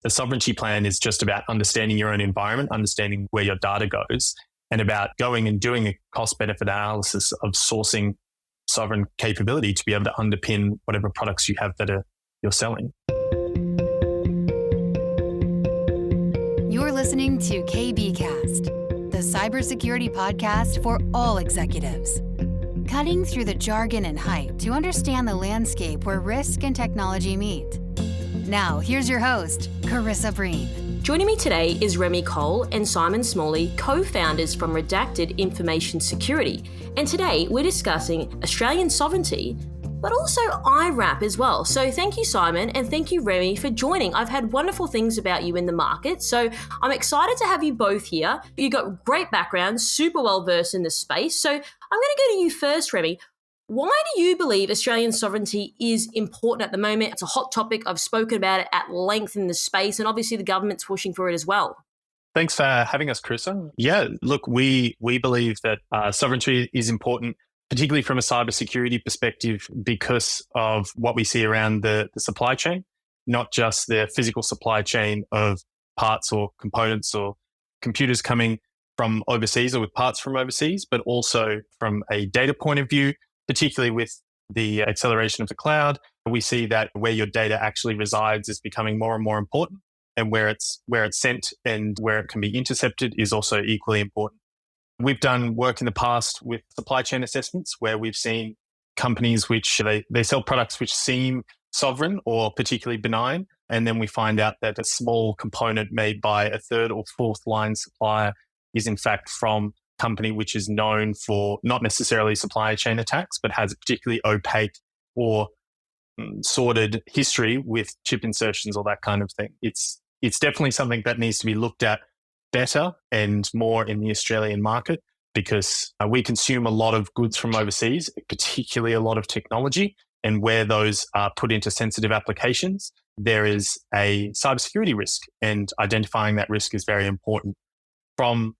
The sovereignty plan is just about understanding your own environment, understanding where your data goes, and about going and doing a cost-benefit analysis of sourcing sovereign capability to be able to underpin whatever products you have that you're selling. You're listening to KBcast, the cybersecurity podcast for all executives. Cutting through the jargon and hype to understand the landscape where risk and technology meet. Now, here's your host, Carissa Breen. Joining me today is Remy Coll and Simon Smalley, co-founders from Redacted Information Security. And today we're discussing Australian sovereignty, but also IRAP as well. So thank you, Simon, and thank you, Remy, for joining. I've had wonderful things about you in the market, so I'm excited to have you both here. You've got great backgrounds, super well versed in this space. So I'm going to go to you first, Remy. Why do you believe Australian sovereignty is important at the moment? It's a hot topic. I've spoken about it at length in the space, and obviously the government's pushing for it as well. Thanks for having us, Carissa. Yeah, look, we believe that sovereignty is important, particularly from a cybersecurity perspective, because of what we see around the supply chain, not just the physical supply chain of parts or components or computers coming from overseas or with parts from overseas, but also from a data point of view, particularly with the acceleration of the cloud. We see that where your data actually resides is becoming more and more important, and where it's sent and where it can be intercepted is also equally important. We've done work in the past with supply chain assessments where we've seen companies which they sell products which seem sovereign or particularly benign. And then we find out that a small component made by a third or fourth line supplier is in fact from a company which is known for not necessarily supply chain attacks, but has a particularly opaque or sordid history with chip insertions or that kind of thing. It's definitely something that needs to be looked at better and more in the Australian market, because we consume a lot of goods from overseas, particularly a lot of technology, and where those are put into sensitive applications, there is a cybersecurity risk, and identifying that risk is very important. From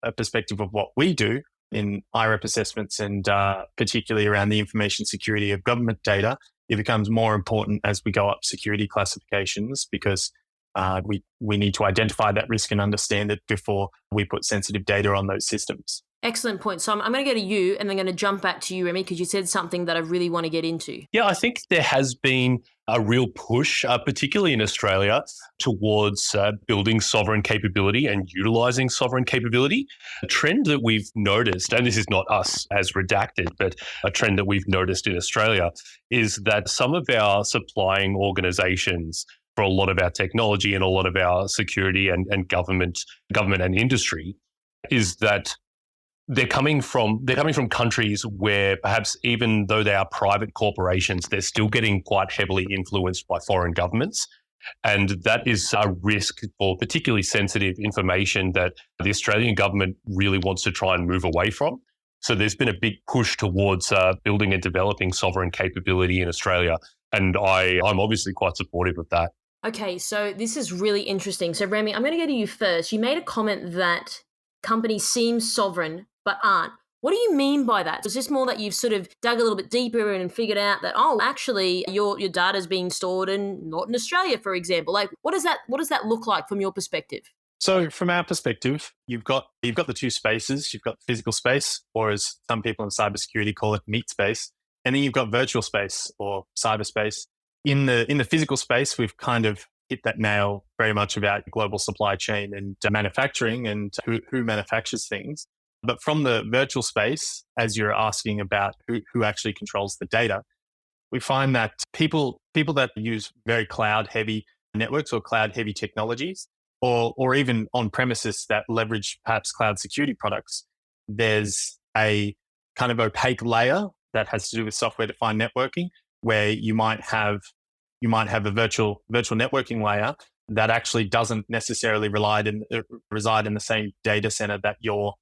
a perspective of what we do in IRAP assessments and particularly around the information security of government data, it becomes more important as we go up security classifications, because we need to identify that risk and understand it before we put sensitive data on those systems. Excellent point. So I'm going to go to you and then going to jump back to you, Remy, because you said something that I really want to get into. Yeah, I think there has been a real push, particularly in Australia, towards building sovereign capability and utilising sovereign capability. A trend that we've noticed, and this is not us as Redacted, but a trend that we've noticed in Australia, is that some of our supplying organisations for a lot of our technology and a lot of our security and government and industry, is that they're coming from countries where perhaps even though they are private corporations, they're still getting quite heavily influenced by foreign governments. And that is a risk for particularly sensitive information that the Australian government really wants to try and move away from. So there's been a big push towards building and developing sovereign capability in Australia. And I'm obviously quite supportive of that. Okay, so this is really interesting. So Remy, I'm going to go to you first. You made a comment that companies seem sovereign but aren't. What do you mean by that? Is this more that you've sort of dug a little bit deeper and figured out that, actually your data is being stored not in Australia, for example? Like, what does that look like from your perspective? So from our perspective, you've got the two spaces. You've got physical space, or as some people in cybersecurity call it, meat space, and then you've got virtual space or cyberspace. In the physical space, we've kind of hit that nail very much about global supply chain and manufacturing and who manufactures things. But from the virtual space, as you're asking about who actually controls the data, we find that people that use very cloud-heavy networks or cloud-heavy technologies, or even on-premises that leverage perhaps cloud security products, there's a kind of opaque layer that has to do with software-defined networking, where you might have a virtual networking layer that actually doesn't necessarily reside in the same data center that your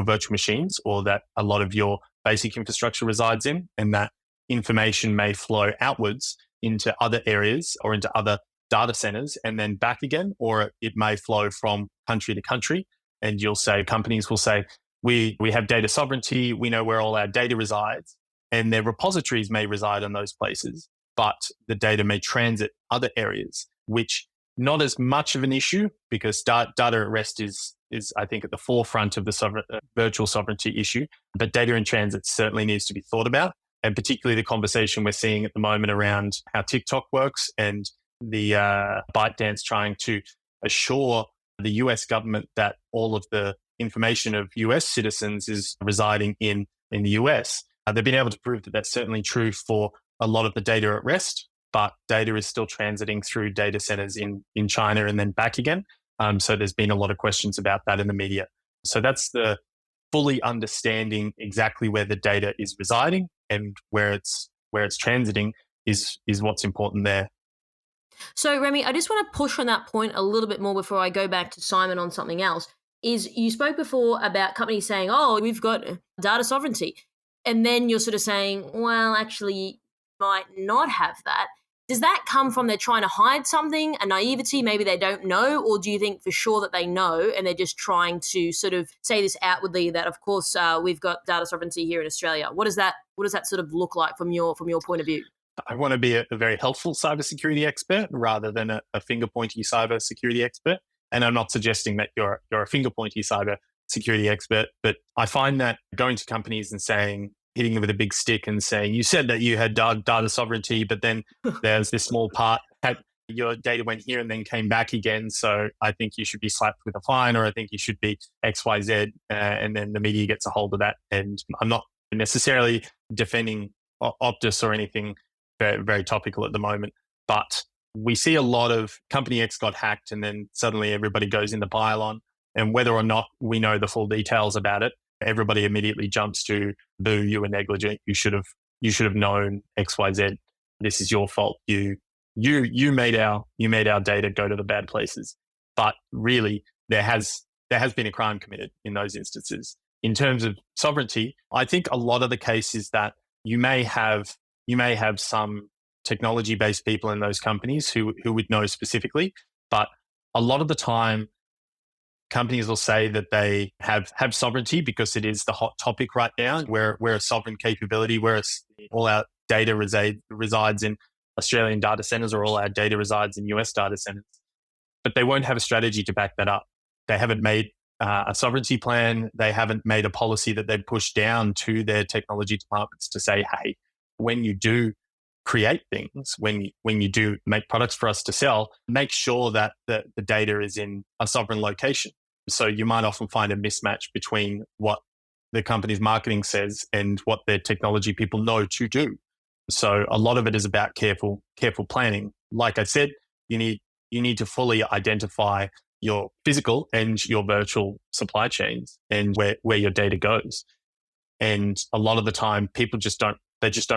virtual machines or that a lot of your basic infrastructure resides in, and that information may flow outwards into other areas or into other data centers and then back again, or it may flow from country to country. And companies will say, we have data sovereignty, we know where all our data resides, and their repositories may reside in those places, but the data may transit other areas, which not as much of an issue because data at rest is I think at the forefront of the virtual sovereignty issue, but data in transit certainly needs to be thought about, and particularly the conversation we're seeing at the moment around how TikTok works and the ByteDance trying to assure the US government that all of the information of US citizens is residing in the US. They've been able to prove that that's certainly true for a lot of the data at rest, but data is still transiting through data centers in China and then back again. So there's been a lot of questions about that in the media. So that's the fully understanding exactly where the data is residing and where it's transiting is what's important there. So, Remy, I just want to push on that point a little bit more before I go back to Simon on something else. Is you spoke before about companies saying, oh, we've got data sovereignty. And then you're sort of saying, well, actually, you might not have that. Does that come from they're trying to hide something, a naivety, maybe they don't know? Or do you think for sure that they know and they're just trying to sort of say this outwardly that, of course, we've got data sovereignty here in Australia? What does that sort of look like from your point of view? I want to be a very helpful cybersecurity expert rather than a finger-pointy cybersecurity expert. And I'm not suggesting that you're a finger-pointy cybersecurity expert, but I find that going to companies and hitting them with a big stick and saying, you said that you had data sovereignty, but then there's this small part that your data went here and then came back again. So I think you should be slapped with a fine, or I think you should be XYZ. And then the media gets a hold of that. And I'm not necessarily defending Optus or anything very, very topical at the moment, but we see a lot of company X got hacked and then suddenly everybody goes in the pile-on. And whether or not we know the full details about it, everybody immediately jumps to, boo, you were negligent. You should have known XYZ. This is your fault. You made our data go to the bad places. But really, there has been a crime committed in those instances. In terms of sovereignty, I think a lot of the case is that you may have some technology-based people in those companies who would know specifically, but a lot of the time, companies will say that they have sovereignty because it is the hot topic right now. We're a sovereign capability, whereas all our data resides in Australian data centers or all our data resides in US data centers. But they won't have a strategy to back that up. They haven't made a sovereignty plan. They haven't made a policy that they'd push down to their technology departments to say, hey, when you do create things, when you do make products for us to sell, make sure that the data is in a sovereign location. So you might often find a mismatch between what the company's marketing says and what their technology people know to do. So a lot of it is about careful planning. Like I said, you need to fully identify your physical and your virtual supply chains and where your data goes. And a lot of the time, people just don't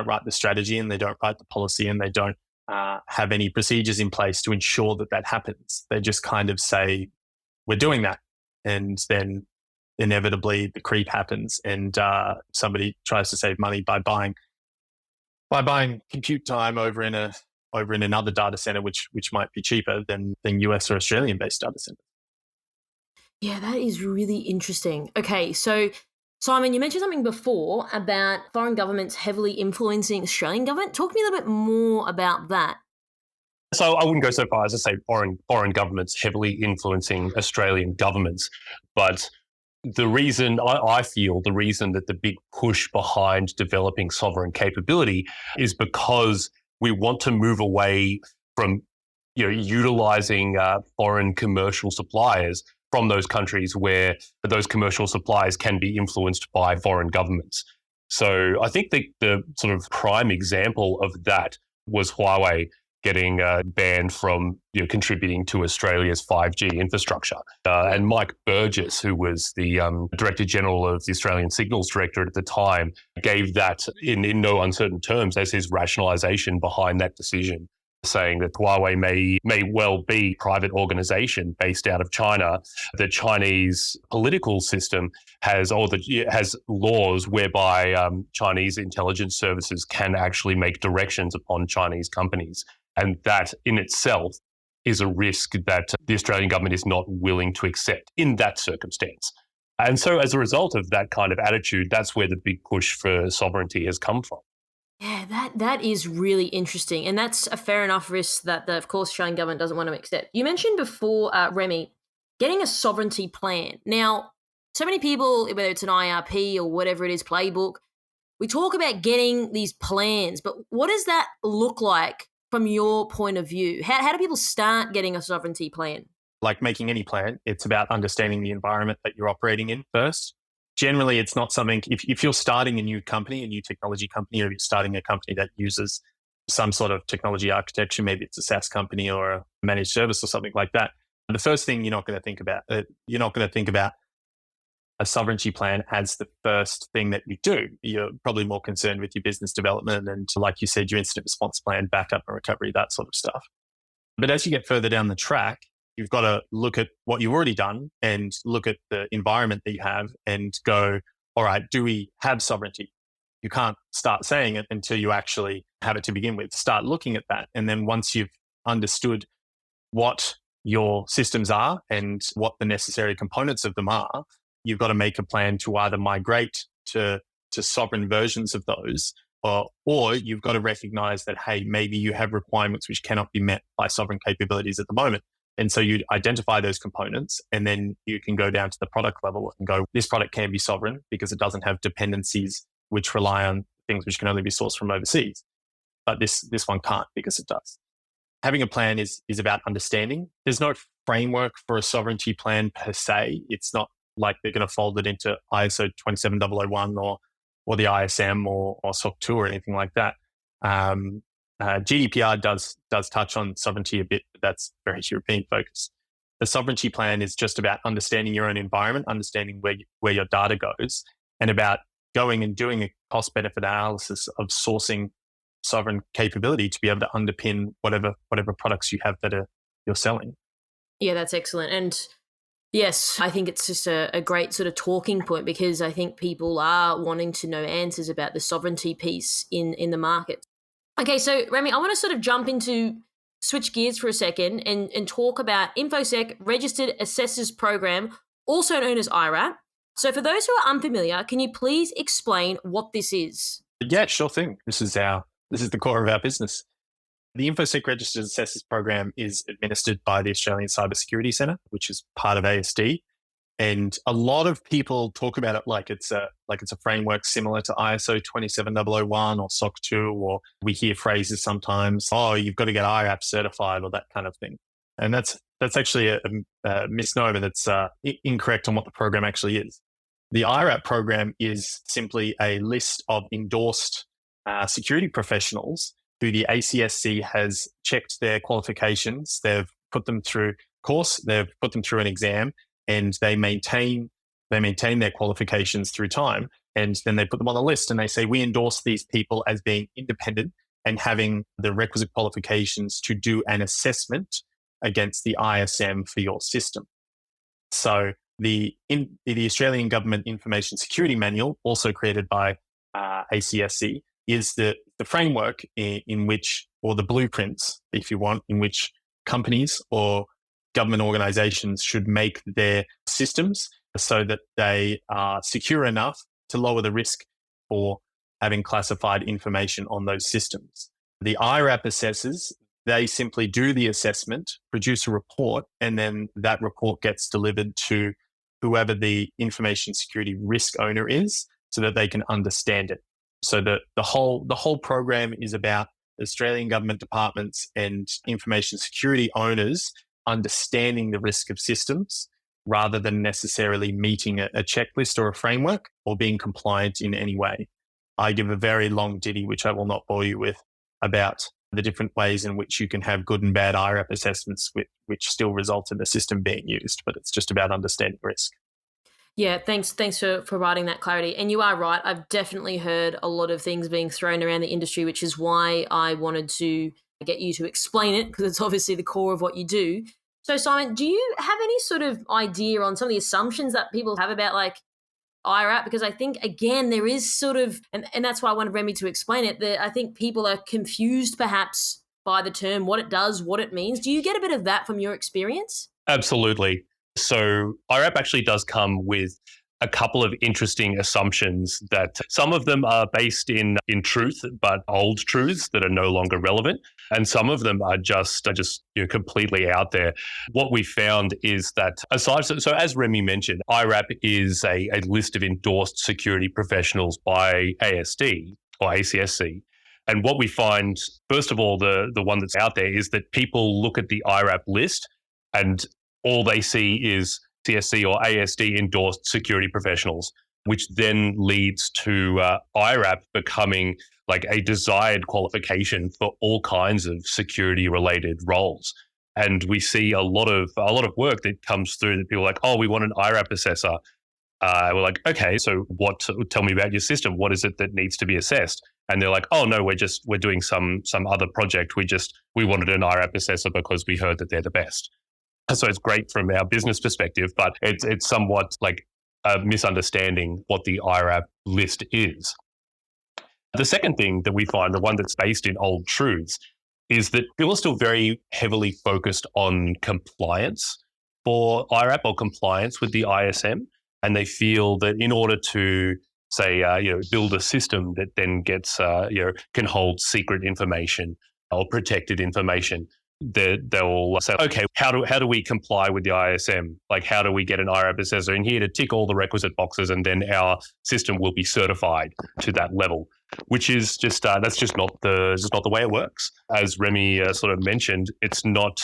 write the strategy and they don't write the policy and they don't have any procedures in place to ensure that happens. They just kind of say, we're doing that. And then inevitably the creep happens and somebody tries to save money by buying compute time over in another data center, which might be cheaper than US or Australian based data centers. Yeah, that is really interesting. Okay, so Simon, you mentioned something before about foreign governments heavily influencing Australian government. Talk to me a little bit more about that. So I wouldn't go so far as to say foreign governments heavily influencing Australian governments, but the reason that the big push behind developing sovereign capability is because we want to move away from utilizing foreign commercial suppliers from those countries where those commercial suppliers can be influenced by foreign governments. So I think the sort of prime example of that was Huawei getting banned from contributing to Australia's 5G infrastructure. And Mike Burgess, who was the Director General of the Australian Signals Directorate at the time, gave that in no uncertain terms as his rationalisation behind that decision, saying that Huawei may well be a private organisation based out of China. The Chinese political system has laws whereby Chinese intelligence services can actually make directions upon Chinese companies. And that in itself is a risk that the Australian government is not willing to accept in that circumstance. And so as a result of that kind of attitude, that's where the big push for sovereignty has come from. Yeah, that is really interesting, and that's a fair enough risk that of course, Australian government doesn't want to accept. You mentioned before, Remy, getting a sovereignty plan. Now, so many people, whether it's an IRP or whatever it is, playbook, we talk about getting these plans, but what does that look like from your point of view? How do people start getting a sovereignty plan? Like making any plan, it's about understanding the environment that you're operating in first. Generally, it's not something, if you're starting a new company, a new technology company, or you're starting a company that uses some sort of technology architecture, maybe it's a SaaS company or a managed service or something like that, the first thing you're not going to think about a sovereignty plan as the first thing that you do. You're probably more concerned with your business development and, like you said, your incident response plan, backup and recovery, that sort of stuff. But as you get further down the track, you've got to look at what you've already done and look at the environment that you have and go, all right, do we have sovereignty? You can't start saying it until you actually have it to begin with. Start looking at that. And then once you've understood what your systems are and what the necessary components of them are, you've got to make a plan to either migrate to sovereign versions of those, or you've got to recognize that, hey, maybe you have requirements which cannot be met by sovereign capabilities at the moment. And so you identify those components, and then you can go down to the product level and go, this product can be sovereign because it doesn't have dependencies which rely on things which can only be sourced from overseas. But this one can't because it does. Having a plan is about understanding. There's no framework for a sovereignty plan per se. It's not like they're going to fold it into ISO 27001 or the ISM or SOC 2 or anything like that. GDPR does touch on sovereignty a bit, but that's very European focused. The sovereignty plan is just about understanding your own environment, understanding where your data goes, and about going and doing a cost-benefit analysis of sourcing sovereign capability to be able to underpin whatever products you have that you're selling. Yeah, that's excellent. And yes, I think it's just a great sort of talking point, because I think people are wanting to know answers about the sovereignty piece in the market. Okay, so Remy, I want to sort of switch gears for a second and talk about InfoSec Registered Assessors Program, also known as IRAP. So for those who are unfamiliar, can you please explain what this is? Yeah, sure thing. This is the core of our business. The InfoSec Registered Assessors Program is administered by the Australian Cybersecurity Centre, which is part of ASD. And a lot of people talk about it like it's a framework similar to ISO 27001 or SOC 2, or we hear phrases sometimes, oh, you've got to get IRAP certified or that kind of thing. And that's actually a misnomer. That's incorrect on what the program actually is. The IRAP program is simply a list of endorsed security professionals who the ACSC has checked their qualifications. They've put them through course, they've put them through an exam, and they maintain their qualifications through time. And then they put them on the list and they say, we endorse these people as being independent and having the requisite qualifications to do an assessment against the ISM for your system. So the Australian Government Information Security Manual, also created by ACSC, is the framework in which, or the blueprints, if you want, in which companies or government organizations should make their systems so that they are secure enough to lower the risk for having classified information on those systems. The IRAP assessors, they simply do the assessment, produce a report, and then that report gets delivered to whoever the information security risk owner is so that they can understand it. So the whole program is about Australian government departments and information security owners understanding the risk of systems rather than necessarily meeting a checklist or a framework or being compliant in any way. I give a very long ditty, which I will not bore you with, about the different ways in which you can have good and bad IRAP assessments which still result in the system being used, but it's just about understanding risk. Yeah, thanks for providing that clarity. And you are right. I've definitely heard a lot of things being thrown around the industry, which is why I wanted to get you to explain it, because it's obviously the core of what you do. So Simon, do you have any sort of idea on some of the assumptions that people have about like IRAP? Because I think, again, there is sort of, and that's why I wanted Remy to explain it, that I think people are confused perhaps by the term, what it does, what it means. Do you get a bit of that from your experience? Absolutely. So IRAP actually does come with a couple of interesting assumptions that some of them are based in truth, but old truths that are no longer relevant. And some of them are just completely out there. What we found is that so as Remy mentioned, IRAP is a list of endorsed security professionals by ASD or ACSC. And what we find, first of all, the one that's out there is that people look at the IRAP list and all they see is CSC or ASD endorsed security professionals, which then leads to IRAP becoming like a desired qualification for all kinds of security related roles. And we see a lot of work that comes through that people are like, oh, we want an IRAP assessor. We're like, okay, so tell me about your system. What is it that needs to be assessed? And they're like, oh no, we're doing some other project. We wanted an IRAP assessor because we heard that they're the best. So it's great from our business perspective, but it's somewhat like a misunderstanding what the IRAP list is. The second thing that we find, the one that's based in old truths, is that people are still very heavily focused on compliance for IRAP or compliance with the ISM. And they feel that in order to, say, build a system that then gets, can hold secret information or protected information, they'll say, okay, how do we comply with the ISM? Like, how do we get an IRAP assessor in here to tick all the requisite boxes, and then our system will be certified to that level? Which is just that's just not the way it works. As Remy sort of mentioned, it's not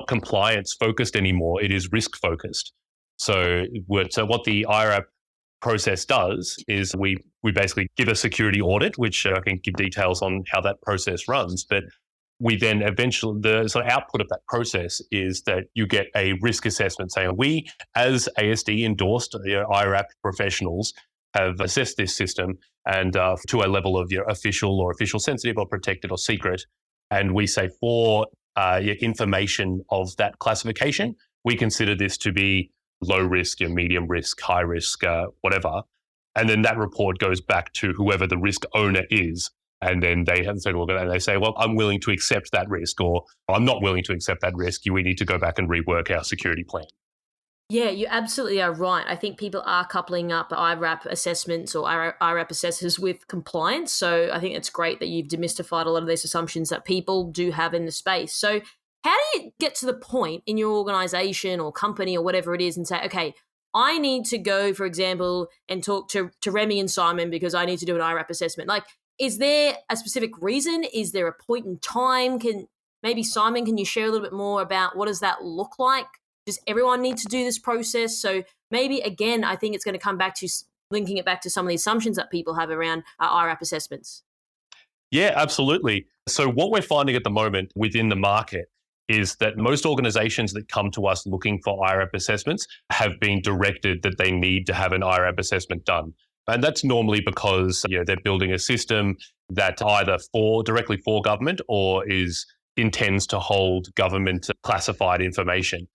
compliance focused anymore. It is risk focused. So what the IRAP process does is we basically give a security audit, which I can give details on how that process runs, but we then eventually, the sort of output of that process is that you get a risk assessment saying, we as ASD endorsed IRAP professionals have assessed this system and to a level of official or official sensitive or protected or secret. And we say for information of that classification, we consider this to be low risk, medium risk, high risk, whatever. And then that report goes back to whoever the risk owner is. And then they have said, well, and they say, well, I'm willing to accept that risk, or I'm not willing to accept that risk. We need to go back and rework our security plan. Yeah, you absolutely are right. I think people are coupling up IRAP assessments or IRAP assessors with compliance. So I think it's great that you've demystified a lot of these assumptions that people do have in the space. So how do you get to the point in your organization or company or whatever it is and say, okay, I need to go, for example, and talk to Remy and Simon because I need to do an IRAP assessment? Like, is there a specific reason? Is there a point in time? Maybe Simon, can you share a little bit more about what does that look like? Does everyone need to do this process? So maybe, again, I think it's going to come back to linking it back to some of the assumptions that people have around IRAP assessments. Yeah, absolutely. So what we're finding at the moment within the market is that most organizations that come to us looking for IRAP assessments have been directed that they need to have an IRAP assessment done. And that's normally because they're building a system that either directly for government or intends to hold government classified information.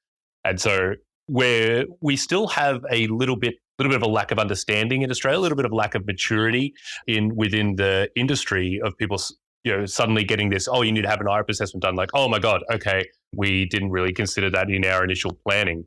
And so we still have a little bit of a lack of understanding in Australia, a little bit of lack of maturity within the industry of people suddenly getting this, oh, you need to have an IRAP assessment done. Like, oh my God, okay, we didn't really consider that in our initial planning.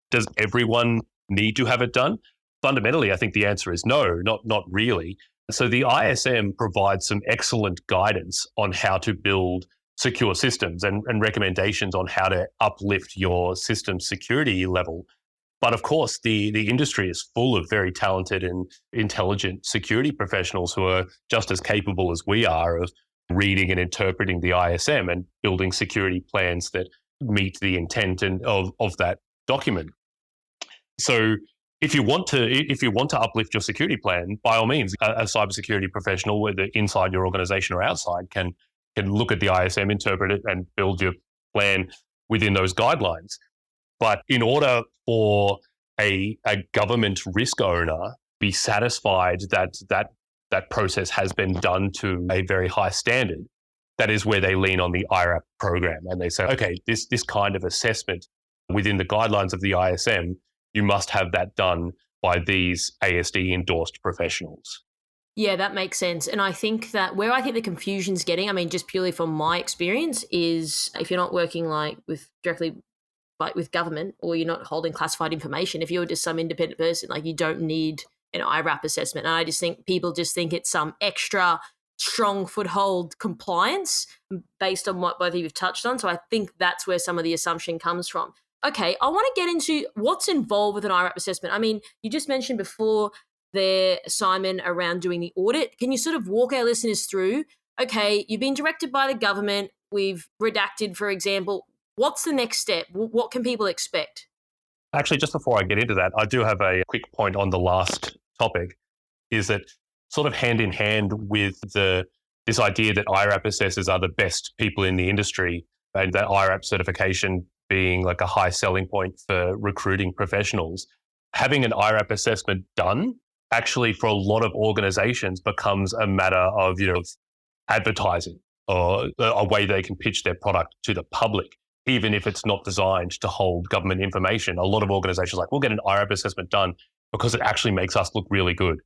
Does everyone need to have it done? Fundamentally, I think the answer is no, not really. So the ISM provides some excellent guidance on how to build secure systems and recommendations on how to uplift your system security level. But of course, the industry is full of very talented and intelligent security professionals who are just as capable as we are of reading and interpreting the ISM and building security plans that meet the intent of that document. So if you want to uplift your security plan, by all means, a cybersecurity professional, whether inside your organization or outside, can look at the ISM, interpret it, and build your plan within those guidelines. But in order for a government risk owner be satisfied that process has been done to a very high standard, that is where they lean on the IRAP program. And they say, okay, this kind of assessment within the guidelines of the ISM, you must have that done by these ASD endorsed professionals. Yeah, that makes sense. And I think that where I think the confusion's getting, I mean, just purely from my experience, is if you're not working like with directly with government, or you're not holding classified information. If you're just some independent person, like, you don't need an IRAP assessment. And I just think people just think it's some extra strong foothold compliance based on what both of you have touched on. So I think that's where some of the assumption comes from. Okay, I want to get into what's involved with an IRAP assessment. I mean, you just mentioned before there, Simon, around doing the audit. Can you sort of walk our listeners through, okay, you've been directed by the government, we've redacted, for example. What's the next step? What can people expect? Actually, just before I get into that, I do have a quick point on the last topic, is that sort of hand in hand with this idea that IRAP assessors are the best people in the industry, and that IRAP certification being like a high selling point for recruiting professionals. Having an IRAP assessment done actually for a lot of organizations becomes a matter of, advertising, or a way they can pitch their product to the public, even if it's not designed to hold government information. A lot of organizations are like, we'll get an IRAP assessment done because it actually makes us look really good.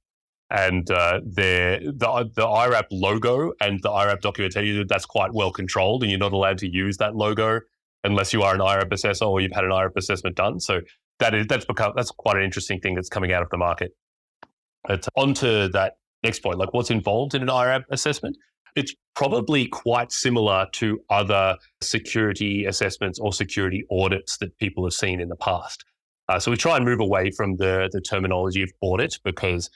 And the IRAP logo and the IRAP documentation, that's quite well controlled, and you're not allowed to use that logo unless you are an IRAP assessor or you've had an IRAP assessment done. So that's quite an interesting thing that's coming out of the market. But onto that next point, like what's involved in an IRAP assessment? It's probably quite similar to other security assessments or security audits that people have seen in the past. So we try and move away from the terminology of audit because,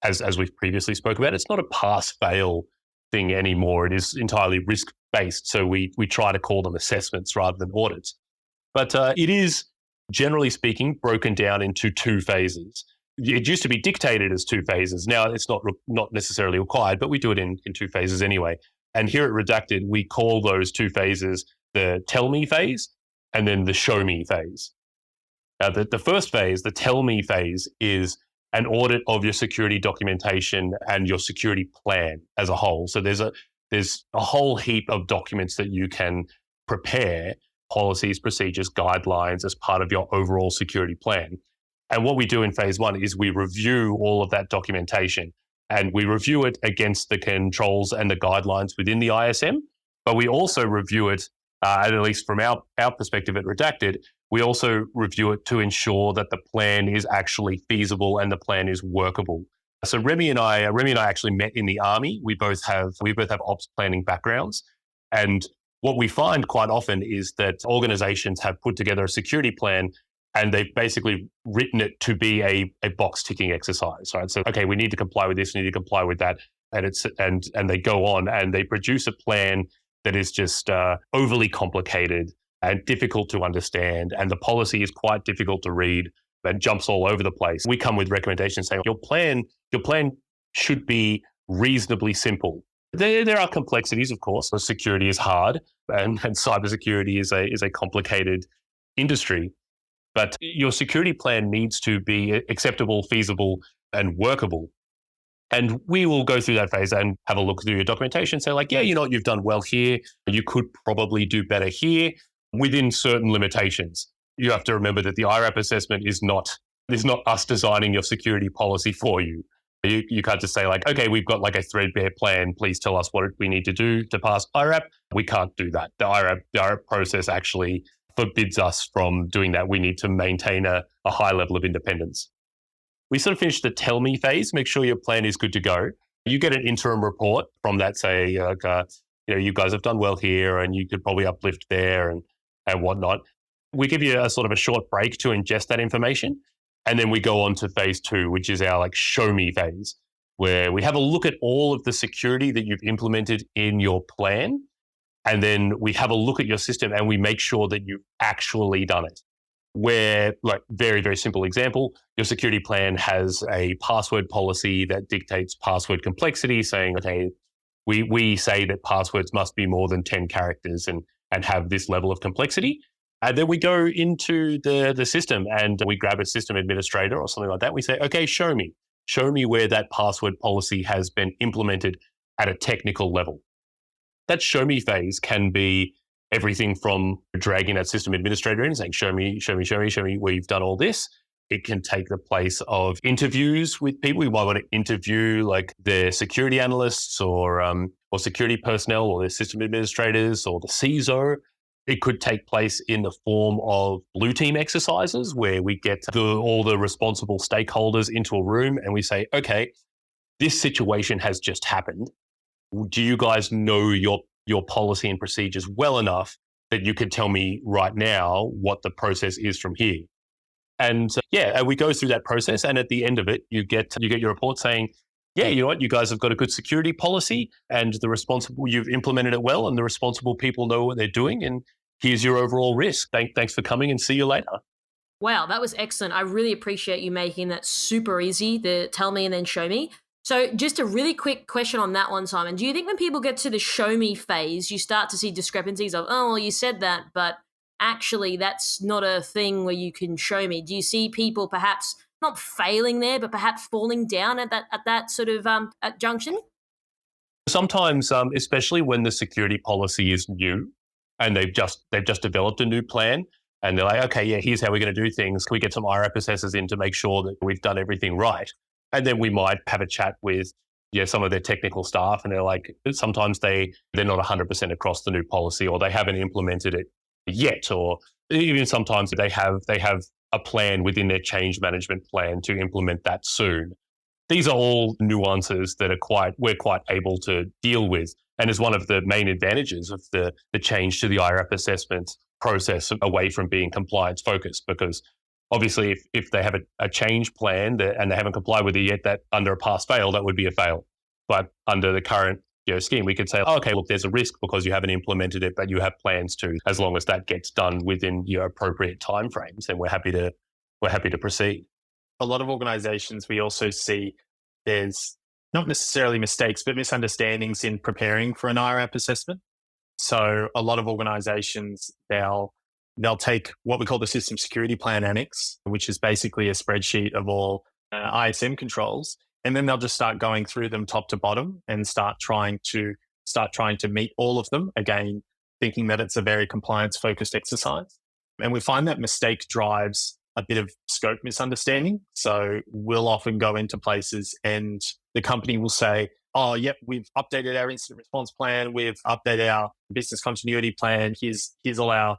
as we've previously spoke about, it's not a pass-fail thing anymore. It is entirely risk-based. So we try to call them assessments rather than audits. But it is, generally speaking, broken down into two phases. It used to be dictated as two phases. Now it's not necessarily required, but we do it in two phases anyway. And here at Redacted, we call those two phases the tell me phase and then the show me phase. Now, the first phase, the tell me phase, is an audit of your security documentation and your security plan as a whole. So there's a whole heap of documents that you can prepare, policies, procedures, guidelines as part of your overall security plan. And what we do in phase one is we review all of that documentation, and we review it against the controls and the guidelines within the ISM, but we also review it, at least from our perspective at Redacted, we also review it to ensure that the plan is actually feasible and the plan is workable. So Remy and I actually met in the Army. We both have ops planning backgrounds. And what we find quite often is that organizations have put together a security plan and they've basically written it to be a box ticking exercise, right? So, okay, we need to comply with this, we need to comply with that. And they go on and they produce a plan that is just overly complicated and difficult to understand. And the policy is quite difficult to read and jumps all over the place. We come with recommendations saying your plan should be reasonably simple. There are complexities, of course. So security is hard and cybersecurity is a complicated industry. But your security plan needs to be acceptable, feasible, and workable. And we will go through that phase and have a look through your documentation, say like, yeah, you've done well here. You could probably do better here within certain limitations. You have to remember that the IRAP assessment is not us designing your security policy for you. You can't just say like, okay, we've got like a threadbare plan. Please tell us what we need to do to pass IRAP. We can't do that. The IRAP process actually forbids us from doing that. We need to maintain a high level of independence. We sort of finish the tell me phase, make sure your plan is good to go. You get an interim report from that, say, you guys have done well here and you could probably uplift there and whatnot. We give you a sort of a short break to ingest that information. And then we go on to phase two, which is our like show me phase, where we have a look at all of the security that you've implemented in your plan. And then we have a look at your system and we make sure that you've actually done it. Where, like, very, very simple example, your security plan has a password policy that dictates password complexity, saying, okay, we say that passwords must be more than 10 characters and have this level of complexity. And then we go into the system and we grab a system administrator or something like that. We say, okay, show me where that password policy has been implemented at a technical level. That show me phase can be everything from dragging that system administrator in and saying, show me where you've done all this. It can take the place of interviews with people. You might want to interview like their security analysts or security personnel or their system administrators or the CISO. It could take place in the form of blue team exercises where we get all the responsible stakeholders into a room and we say, okay, this situation has just happened. Do you guys know your policy and procedures well enough that you could tell me right now what the process is from here? And we go through that process, and at the end of it, you get your report saying, yeah, you know what, you guys have got a good security policy, and you've implemented it well, and the responsible people know what they're doing, and here's your overall risk. Thanks for coming, and see you later. Wow, that was excellent. I really appreciate you making that super easy, the tell me and then show me. So just a really quick question on that one, Simon. Do you think when people get to the show me phase, you start to see discrepancies of, oh, well, you said that, but actually that's not a thing where you can show me? Do you see people perhaps not failing there, but perhaps falling down at that sort of at junction? Sometimes, especially when the security policy is new and they've just developed a new plan, and they're like, okay, yeah, here's how we're going to do things. Can we get some IRAP assessors in to make sure that we've done everything right? And then we might have a chat with some of their technical staff, and they're like, sometimes they're not 100% across the new policy, or they haven't implemented it yet, or even sometimes they have a plan within their change management plan to implement that soon. These are all nuances that we're quite able to deal with, and is one of the main advantages of the change to the IRAP assessment process away from being compliance focused, because obviously, if they have a change plan and they haven't complied with it yet, that under a pass-fail, that would be a fail. But under the current scheme, we could say, oh, okay, look, there's a risk because you haven't implemented it, but you have plans to. As long as that gets done within your appropriate timeframes, then we're happy to proceed. A lot of organizations, we also see there's not necessarily mistakes, but misunderstandings in preparing for an IRAP assessment. So a lot of organizations, they'll take what we call the System Security Plan Annex, which is basically a spreadsheet of all ISM controls, and then they'll just start going through them top to bottom and start trying to meet all of them, again, thinking that it's a very compliance-focused exercise. And we find that mistake drives a bit of scope misunderstanding. So we'll often go into places and the company will say, oh, yep, we've updated our incident response plan, we've updated our business continuity plan, here's all our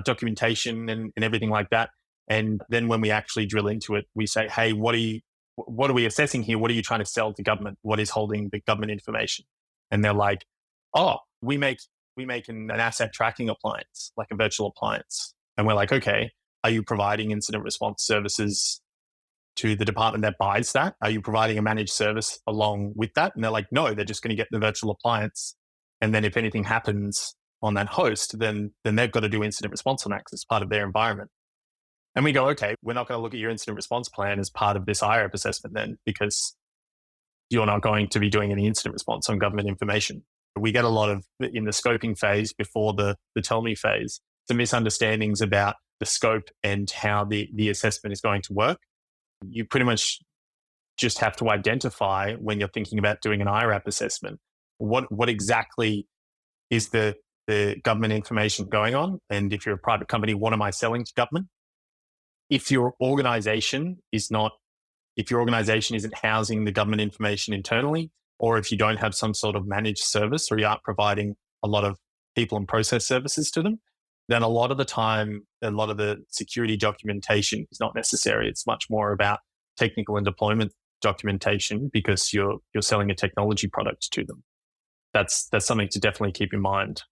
documentation and everything like that. And then when we actually drill into it, we say, hey, what are we assessing here? What are you trying to sell to government? What is holding the government information? And they're like, oh, we make an asset tracking appliance, like a virtual appliance. And we're like, okay, are you providing incident response services to the department that buys that? Are you providing a managed service along with that? And they're like, no, they're just going to get the virtual appliance. And then if anything happens on that host, then they've got to do incident response on that because it's part of their environment. And we go, okay, we're not going to look at your incident response plan as part of this IRAP assessment then, because you're not going to be doing any incident response on government information. We get a lot of, in the scoping phase before the tell me phase, some misunderstandings about the scope and how the assessment is going to work. You pretty much just have to identify when you're thinking about doing an IRAP assessment, what exactly is the government information going on? And if you're a private company, what am I selling to government? If your organization isn't housing the government information internally, or if you don't have some sort of managed service or you aren't providing a lot of people and process services to them, then a lot of the time, a lot of the security documentation is not necessary. It's much more about technical and deployment documentation because you're selling a technology product to them. That's something to definitely keep in mind.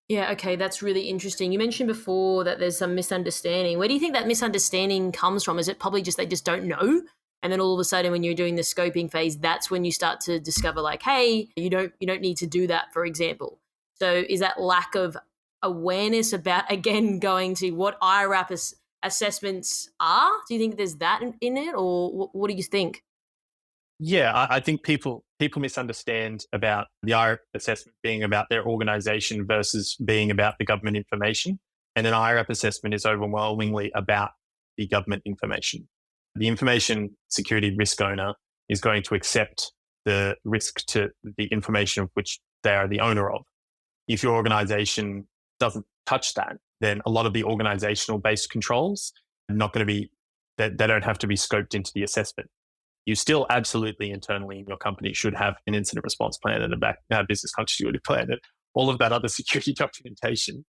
Yeah, okay, that's really interesting. You mentioned before that there's some misunderstanding. Where do you think that misunderstanding comes from? Is it probably just they just don't know? And then all of a sudden when you're doing the scoping phase, that's when you start to discover like, hey, you don't need to do that, for example. So is that lack of awareness about, again, going to what IRAP assessments are? Do you think there's that in it, or what do you think? Yeah, I think people misunderstand about the IRAP assessment being about their organization versus being about the government information. And an IRAP assessment is overwhelmingly about the government information. The information security risk owner is going to accept the risk to the information of which they are the owner of. If your organization doesn't touch that, then a lot of the organizational based controls are not going to be, they don't have to be scoped into the assessment. You still absolutely internally in your company should have an incident response plan and a business continuity plan all of that other security documentation.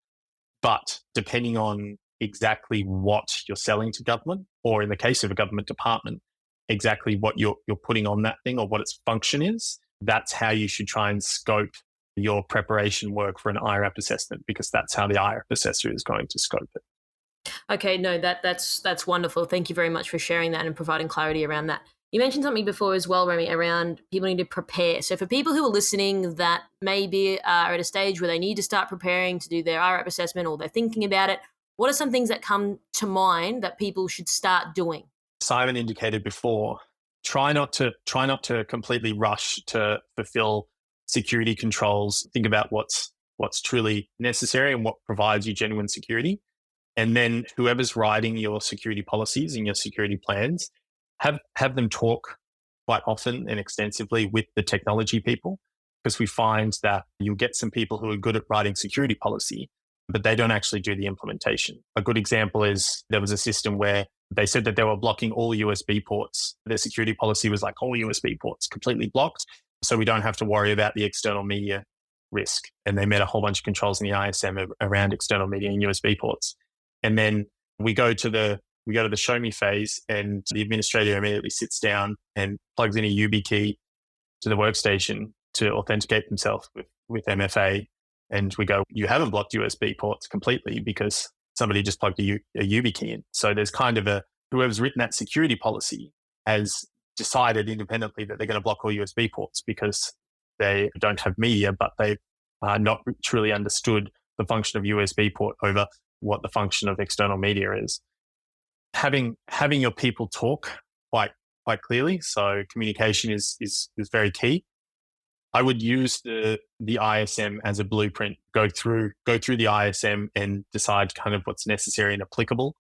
But depending on exactly what you're selling to government, or in the case of a government department, exactly what you're putting on that thing or what its function is, that's how you should try and scope your preparation work for an IRAP assessment, because that's how the IRAP assessor is going to scope it. Okay, no, that's wonderful. Thank you very much for sharing that and providing clarity around that. You mentioned something before as well, Remy, around people need to prepare. So for people who are listening that maybe are at a stage where they need to start preparing to do their IRAP assessment, or they're thinking about it, what are some things that come to mind that people should start doing? Simon indicated before, try not to completely rush to fulfill security controls. Think about what's truly necessary and what provides you genuine security. And then whoever's writing your security policies and your security plans, have them talk quite often and extensively with the technology people, because we find that you'll get some people who are good at writing security policy, but they don't actually do the implementation. A good example is there was a system where they said that they were blocking all USB ports. Their security policy was like all USB ports completely blocked, so we don't have to worry about the external media risk. And they made a whole bunch of controls in the ISM around external media and USB ports. And then we go to the show me phase, and the administrator immediately sits down and plugs in a YubiKey to the workstation to authenticate themselves with MFA. And we go, you haven't blocked USB ports completely because somebody just plugged a YubiKey in. So there's kind of whoever's written that security policy has decided independently that they're going to block all USB ports because they don't have media, but they've not truly understood the function of USB port over what the function of external media is. Having your people talk quite clearly, so communication is very key. I would use the ISM as a blueprint. Go through the ISM and decide kind of what's necessary and applicable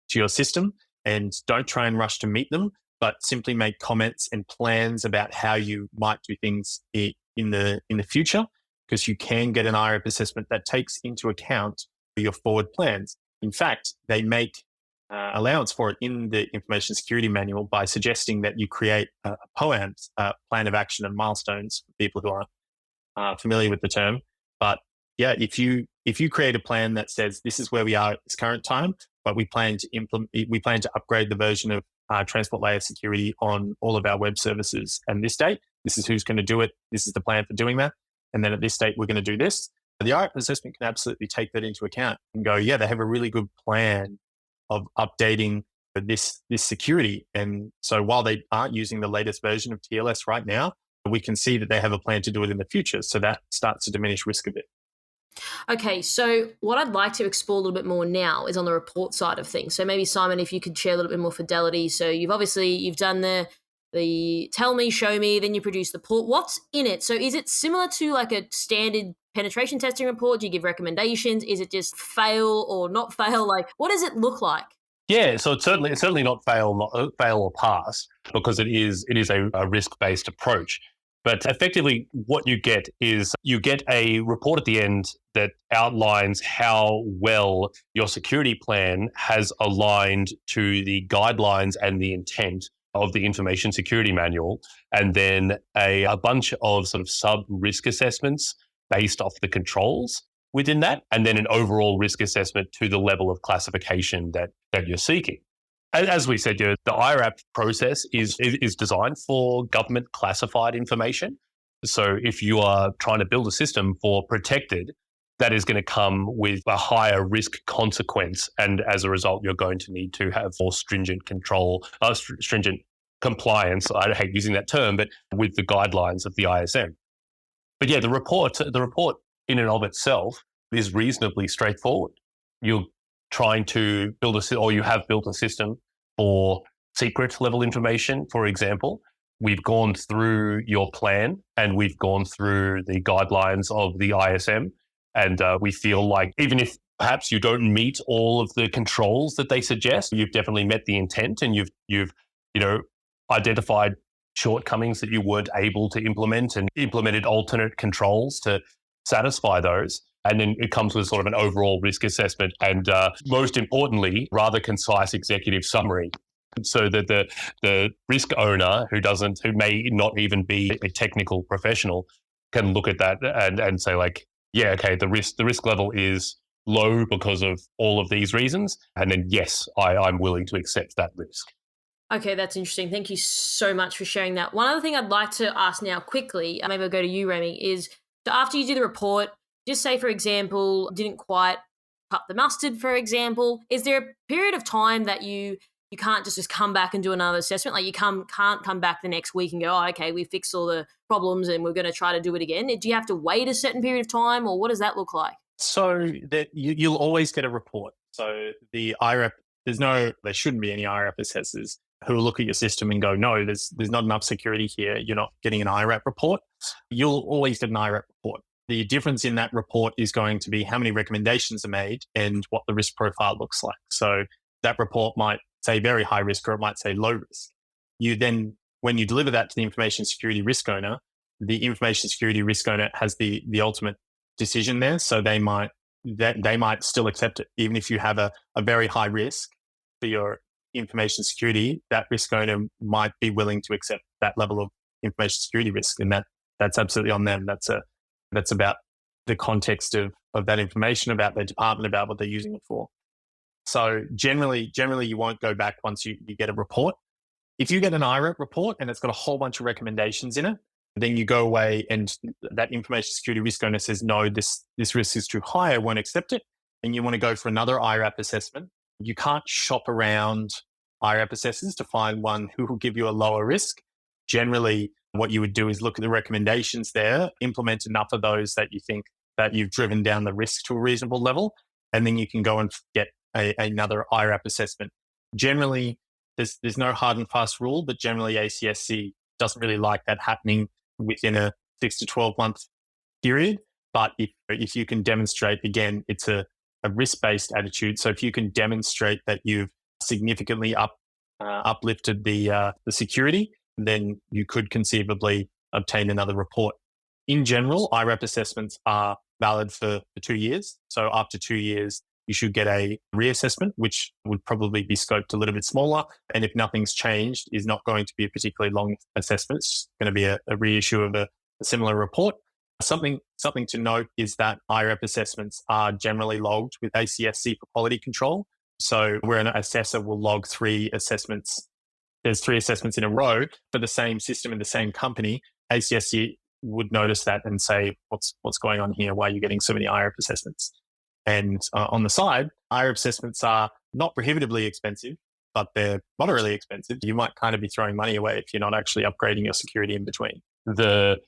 to your system, and don't try and rush to meet them, but simply make comments and plans about how you might do things in the future, because you can get an IRAP assessment that takes into account your forward plans. In fact, they make allowance for it in the information security manual by suggesting that you create a POAM, plan of action and milestones, for people who aren't familiar with the term. But yeah, if you create a plan that says this is where we are at this current time, but we plan to upgrade the version of transport layer security on all of our web services, and this date, this is who's going to do it, this is the plan for doing that, and then at this date we're going to do this. The IRAP assessment can absolutely take that into account and go, yeah, they have a really good plan of updating this security. And so while they aren't using the latest version of TLS right now, we can see that they have a plan to do it in the future. So that starts to diminish risk a bit. Okay, so what I'd like to explore a little bit more now is on the report side of things. So maybe, Simon, if you could share a little bit more fidelity. So you've done the tell me, show me, then you produce the report. What's in it? So is it similar to like a standard penetration testing report? Do you give recommendations? Is it just fail or not fail? Like, what does it look like? Yeah, so it's certainly not fail or pass, because it is a risk-based approach. But effectively, what you get is you get a report at the end that outlines how well your security plan has aligned to the guidelines and the intent of the information security manual, and then a bunch of sort of sub-risk assessments based off the controls within that, and then an overall risk assessment to the level of classification that you're seeking. As we said, the IRAP process is designed for government classified information. So if you are trying to build a system for protected, that is going to come with a higher risk consequence. And as a result, you're going to need to have more stringent stringent compliance. I hate using that term, but with the guidelines of the ISM. But yeah, the report in and of itself is reasonably straightforward. You're trying to you have built a system for secret level information, for example. We've gone through your plan and we've gone through the guidelines of the ISM. And we feel like even if perhaps you don't meet all of the controls that they suggest, you've definitely met the intent, and you've identified shortcomings that you weren't able to implement and implemented alternate controls to satisfy those. And then it comes with sort of an overall risk assessment and most importantly, rather concise executive summary. So that the risk owner who may not even be a technical professional can look at that and say like, yeah, okay, the risk level is low because of all of these reasons. And then, yes, I'm willing to accept that risk. Okay, that's interesting. Thank you so much for sharing that. One other thing I'd like to ask now quickly, maybe I'll go to you, Remy, is so after you do the report, just say, for example, didn't quite cut the mustard, for example, is there a period of time that you can't just come back and do another assessment? Like you can't come back the next week and go, oh, okay, we fixed all the problems and we're going to try to do it again. Do you have to wait a certain period of time, or what does that look like? So that you'll always get a report. So the IRAP, there shouldn't be any IRAP assessors who will look at your system and go, no, there's not enough security here. You're not getting an IRAP report. You'll always get an IRAP report. The difference in that report is going to be how many recommendations are made and what the risk profile looks like. So that report might say very high risk, or it might say low risk. You then, when you deliver that to the information security risk owner, the information security risk owner has the ultimate decision there. So they might still accept it, even if you have a very high risk for your information security. That risk owner might be willing to accept that level of information security risk, and that's absolutely on them. That's about the context of that information, about their department, about what they're using it for. So generally you won't go back once you get a report. If you get an IRAP report and it's got a whole bunch of recommendations in it, then you go away and that information security risk owner says, no, this risk is too high, I won't accept it. And you want to go for another IRAP assessment. You can't shop around IRAP assessors to find one who will give you a lower risk. Generally, what you would do is look at the recommendations there, implement enough of those that you think that you've driven down the risk to a reasonable level, and then you can go and get another IRAP assessment. Generally, there's no hard and fast rule, but generally ACSC doesn't really like that happening within a 6 to 12 month period. But if you can demonstrate, again, it's a risk-based attitude. So if you can demonstrate that you've significantly uplifted the security, then you could conceivably obtain another report. In general, IRAP assessments are valid for 2 years. So after 2 years, you should get a reassessment, which would probably be scoped a little bit smaller. And if nothing's changed, is not going to be a particularly long assessment. It's going to be a reissue of a similar report. Something to note is that IRAP assessments are generally logged with ACSC for quality control. So where an assessor will log 3 assessments, there's 3 assessments in a row for the same system in the same company, ACSC would notice that and say, what's going on here? Why are you getting so many IRAP assessments? And on the side, IRAP assessments are not prohibitively expensive, but they're moderately expensive. You might kind of be throwing money away if you're not actually upgrading your security in between. The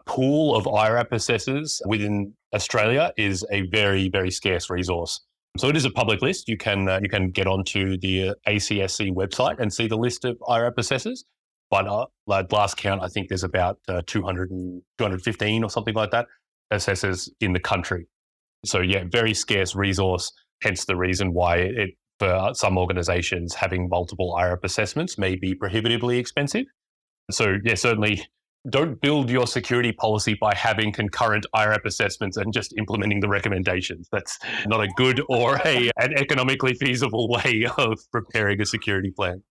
pool of IRAP assessors within Australia is a very, very scarce resource. So it is a public list. You can get onto the ACSC website and see the list of IRAP assessors. But last count, I think there's about 215 or something like that assessors in the country. So yeah, very scarce resource, hence the reason why for some organisations having multiple IRAP assessments may be prohibitively expensive. So yeah, certainly don't build your security policy by having concurrent IRAP assessments and just implementing the recommendations. That's not a good or an economically feasible way of preparing a security plan.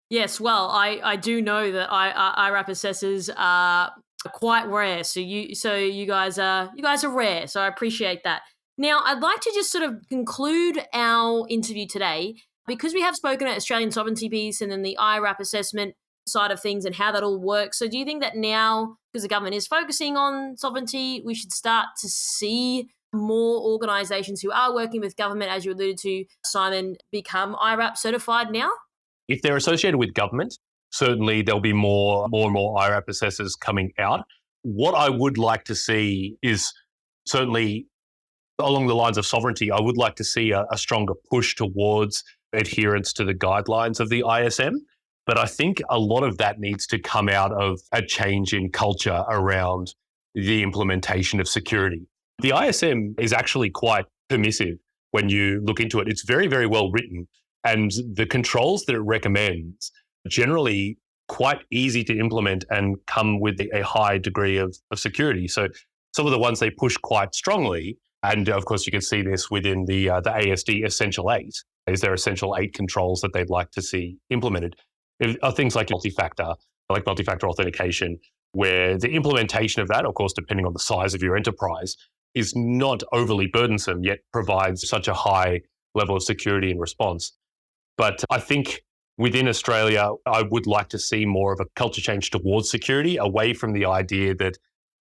Yes, well, I do know that IRAP assessors are quite rare. So you guys are rare. So I appreciate that. Now, I'd like to just sort of conclude our interview today because we have spoken about Australian sovereignty piece and then the IRAP assessment side of things and how that all works. So do you think that now, because the government is focusing on sovereignty, we should start to see more organisations who are working with government, as you alluded to, Simon, become IRAP certified now? If they're associated with government, certainly there'll be more and more IRAP assessors coming out. What I would like to see is certainly along the lines of sovereignty, I would like to see a stronger push towards adherence to the guidelines of the ISM. But I think a lot of that needs to come out of a change in culture around the implementation of security. The ISM is actually quite permissive when you look into it. It's very, very well written. And the controls that it recommends generally quite easy to implement and come with a high degree of security. So some of the ones they push quite strongly, and of course you can see this within the ASD Essential 8, is there Essential 8 controls that they'd like to see implemented. Are things like multi-factor authentication, where the implementation of that, of course, depending on the size of your enterprise, is not overly burdensome, yet provides such a high level of security and response. But I think within Australia, I would like to see more of a culture change towards security, away from the idea that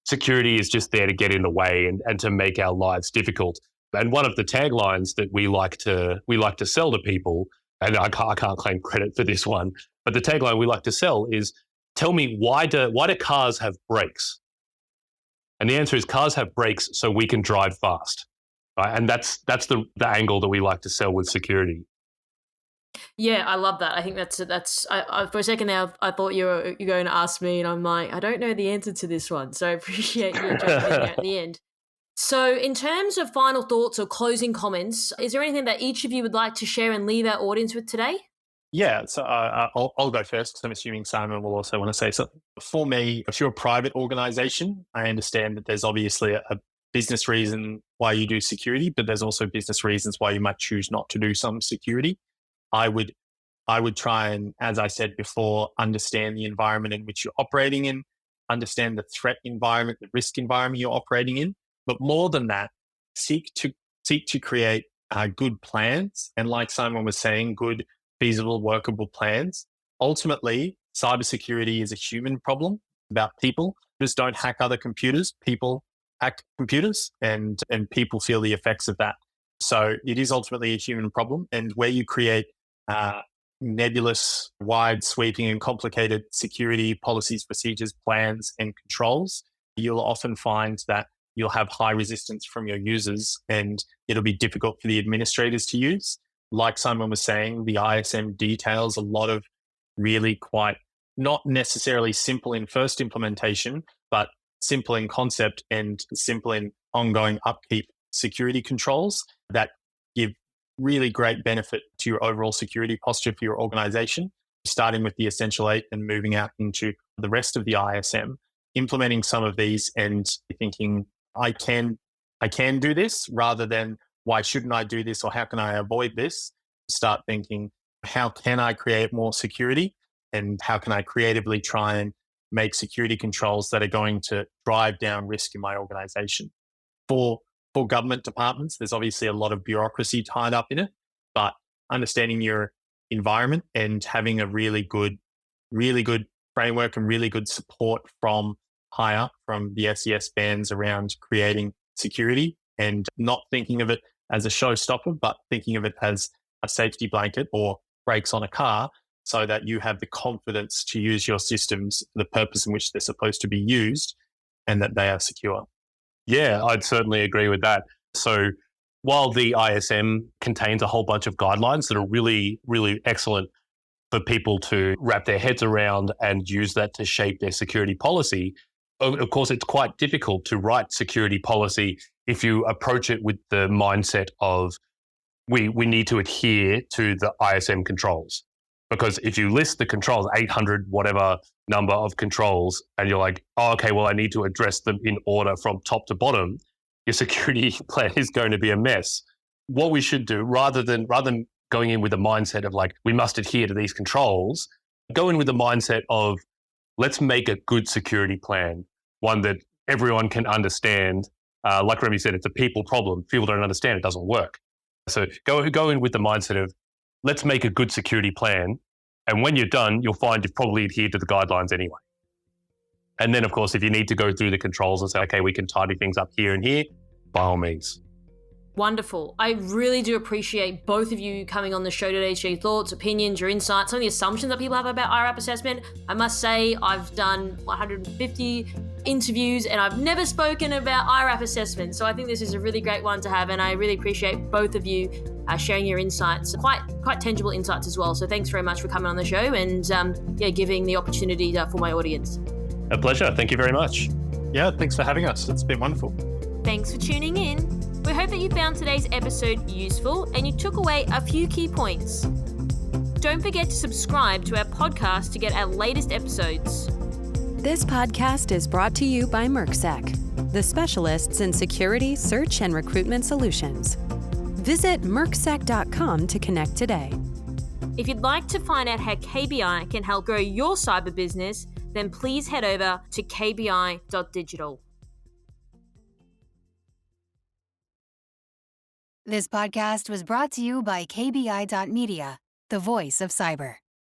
security is just there to get in the way and to make our lives difficult. And one of the taglines that we like to sell to people, and I can't claim credit for this one, but the tagline we like to sell is, tell me, why do cars have brakes? And the answer is, cars have brakes so we can drive fast. Right? And that's the angle that we like to sell with security. Yeah, I love that. I think that's. I for a second now, I thought you're going to ask me, and I'm like, I don't know the answer to this one. So I appreciate you jumping in there at the end. So, in terms of final thoughts or closing comments, is there anything that each of you would like to share and leave our audience with today? Yeah, so I'll go first because I'm assuming Simon will also want to say something. For me, if you're a private organization, I understand that there's obviously a business reason why you do security, but there's also business reasons why you might choose not to do some security. I would try and, as I said before, understand the environment in which you're operating in, understand the threat environment, the risk environment you're operating in. But more than that, seek to create good plans. And like Simon was saying, good, feasible, workable plans. Ultimately, cybersecurity is a human problem about people. Just don't hack other computers. People hack computers and people feel the effects of that. So it is ultimately a human problem. And where you create nebulous, wide sweeping and complicated security policies, procedures, plans, and controls, you'll often find that you'll have high resistance from your users and it'll be difficult for the administrators to use. Like Simon was saying, the ISM details a lot of really quite not necessarily simple in first implementation, but simple in concept and simple in ongoing upkeep security controls that give really great benefit to your overall security posture for your organization, starting with the Essential 8 and moving out into the rest of the ISM, implementing some of these and thinking, I can do this, rather than why shouldn't I do this or how can I avoid this? Start thinking, how can I create more security and how can I creatively try and make security controls that are going to drive down risk in my organization? For government departments, there's obviously a lot of bureaucracy tied up in it, but understanding your environment and having a really good framework and really good support from higher, from the SES bands around creating security and not thinking of it as a showstopper, but thinking of it as a safety blanket or brakes on a car so that you have the confidence to use your systems for the purpose in which they're supposed to be used and that they are secure. Yeah, I'd certainly agree with that. So while the ISM contains a whole bunch of guidelines that are really, really excellent for people to wrap their heads around and use that to shape their security policy, of course, it's quite difficult to write security policy if you approach it with the mindset of we need to adhere to the ISM controls. Because if you list the controls, 800 whatever number of controls, and you're like, oh, okay, well, I need to address them in order from top to bottom, your security plan is going to be a mess. What we should do, rather than going in with a mindset of like, we must adhere to these controls, go in with the mindset of, let's make a good security plan, one that everyone can understand. Like Remy said, it's a people problem. People don't understand, it doesn't work. So go in with the mindset of, let's make a good security plan. And when you're done, you'll find you've probably adhered to the guidelines anyway. And then, of course, if you need to go through the controls and say, okay, we can tidy things up here and here, by all means. Wonderful. I really do appreciate both of you coming on the show today to share your thoughts, opinions, your insights, some of the assumptions that people have about IRAP assessment. I must say, I've done 150 interviews and I've never spoken about IRAP assessment. So I think this is a really great one to have, and I really appreciate both of you sharing your insights, quite tangible insights as well. So thanks very much for coming on the show and giving the opportunity for my audience. A pleasure. Thank you very much. Yeah, thanks for having us. It's been wonderful. Thanks for tuning in. We hope that you found today's episode useful and you took away a few key points. Don't forget to subscribe to our podcast to get our latest episodes. This podcast is brought to you by MERCSEC, the specialists in security, search, and recruitment solutions. Visit mercsec.com to connect today. If you'd like to find out how KBI can help grow your cyber business, then please head over to kbi.digital. This podcast was brought to you by KBI.media, the voice of cyber.